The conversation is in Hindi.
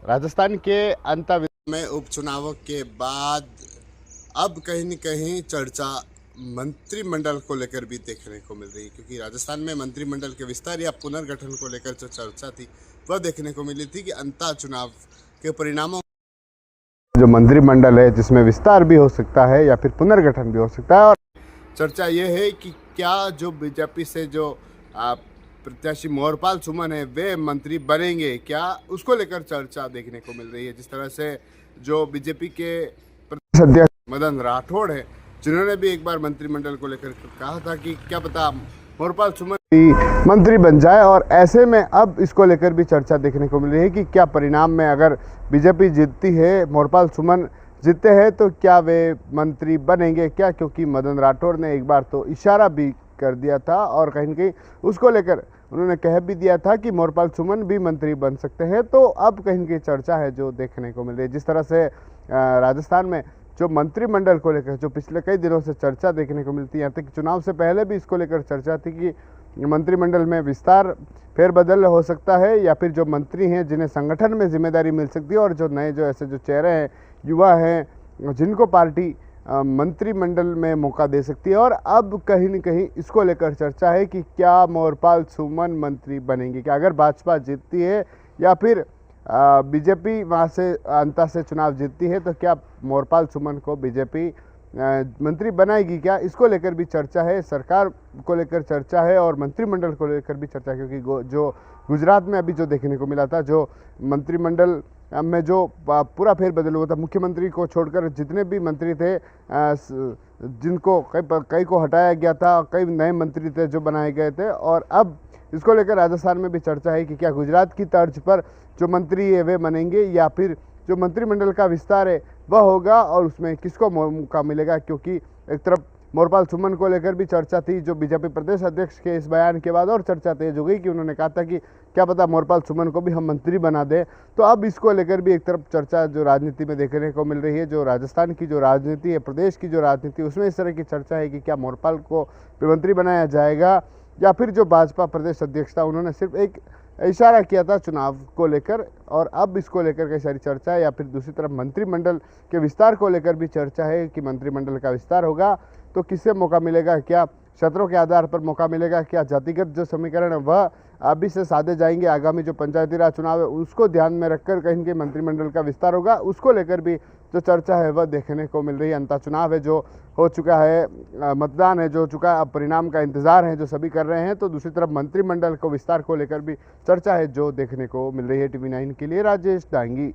राजस्थान के अंतर में उपचुनावों के बाद अब कहीं न कहीं चर्चा मंत्रिमंडल को लेकर भी देखने को मिल रही है, क्योंकि राजस्थान में मंत्रिमंडल के विस्तार या पुनर्गठन को लेकर जो चर्चा थी वह देखने को मिली थी कि अंतः चुनाव के परिणामों जो मंत्रिमंडल है जिसमें विस्तार भी हो सकता है या फिर पुनर्गठन भी हो सकता है। और चर्चा ये है कि क्या जो बीजेपी से जो प्रत्याशी मोहरपाल सुमन है वे मंत्री बनेंगे, क्या उसको लेकर चर्चा देखने को मिल रही है। जिस तरह से जो बीजेपी के प्रदेश अध्यक्ष मदन राठौड़ है, जिन्होंने भी एक बार मंत्रिमंडल को लेकर कहा था कि क्या पता मोहरपाल सुमन मंत्री बन जाए, और ऐसे में अब इसको लेकर भी चर्चा देखने को मिल रही है कि क्या परिणाम में अगर बीजेपी जीतती है, मोहरपाल सुमन जीतते हैं, तो क्या वे मंत्री बनेंगे क्या, क्योंकि मदन राठौड़ ने एक बार तो इशारा भी कर दिया था और कहीं न कहीं उसको लेकर उन्होंने कह भी दिया था कि मोहरपाल सुमन भी मंत्री बन सकते हैं। तो अब कहीं न कहीं चर्चा है जो देखने को मिल रही है। जिस तरह से राजस्थान में जो मंत्रिमंडल को लेकर जो पिछले कई दिनों से चर्चा देखने को मिलती है, यहाँ तक चुनाव से पहले भी इसको लेकर चर्चा थी कि मंत्रिमंडल में विस्तार फेरबदल हो सकता है या फिर जो मंत्री हैं जिन्हें संगठन में जिम्मेदारी मिल सकती है, और जो नए जो ऐसे जो चेहरे हैं, युवा हैं, जिनको पार्टी मंत्रिमंडल में मौका दे सकती है। और अब कहीं न कहीं इसको लेकर चर्चा है कि क्या मोहरपाल सुमन मंत्री बनेंगे क्या, अगर भाजपा जीतती है या फिर बीजेपी वहाँ से अंता से चुनाव जीतती है, तो क्या मोहरपाल सुमन को बीजेपी मंत्री बनाएगी क्या, इसको लेकर भी चर्चा है। सरकार को लेकर चर्चा है और मंत्रिमंडल को लेकर भी चर्चा है, क्योंकि जो गुजरात में अभी जो देखने को मिला था, जो मंत्रिमंडल में जो पूरा फेरबदल हुआ था, मुख्यमंत्री को छोड़कर जितने भी मंत्री थे, जिनको कई को हटाया गया था, कई नए मंत्री थे जो बनाए गए थे। और अब इसको लेकर राजस्थान में भी चर्चा है कि क्या गुजरात की तर्ज पर जो मंत्री है वे बनेंगे या फिर जो मंत्रिमंडल का विस्तार है वह होगा, और उसमें किसको मौका मिलेगा। क्योंकि एक तरफ मोहरपाल सुमन को लेकर भी चर्चा थी, जो बीजेपी प्रदेश अध्यक्ष के इस बयान के बाद और चर्चा तेज हो गई कि उन्होंने कहा था कि क्या पता मोहरपाल सुमन को भी हम मंत्री बना दें। तो अब इसको लेकर भी एक तरफ चर्चा जो राजनीति में देखने को मिल रही है, जो राजस्थान की जो राजनीति है, प्रदेश की जो राजनीति, उसमें इस तरह की चर्चा है कि क्या मोहरपाल को मंत्री बनाया जाएगा या फिर जो भाजपा प्रदेश अध्यक्ष था उन्होंने सिर्फ एक इशारा किया था चुनाव को लेकर, और अब इसको लेकर कई सारी चर्चा है। या फिर दूसरी तरफ मंत्रिमंडल के विस्तार को लेकर भी चर्चा है कि मंत्रिमंडल का विस्तार होगा तो किससे मौका मिलेगा, क्या क्षेत्रों के आधार पर मौका मिलेगा, क्या जातिगत जो समीकरण है वह अभी से साधे जाएंगे, आगामी जो पंचायती राज चुनाव है उसको ध्यान में रखकर कहीं न कहीं मंत्रिमंडल का विस्तार होगा, उसको लेकर भी जो चर्चा है वह देखने को मिल रही है। अंतः चुनाव है जो हो चुका है, मतदान है जो हो चुका है, अब परिणाम का इंतजार है जो सभी कर रहे हैं। तो दूसरी तरफ मंत्रिमंडल को विस्तार को लेकर भी चर्चा है जो देखने को मिल रही है। TV9 के लिए राजेश डांगी।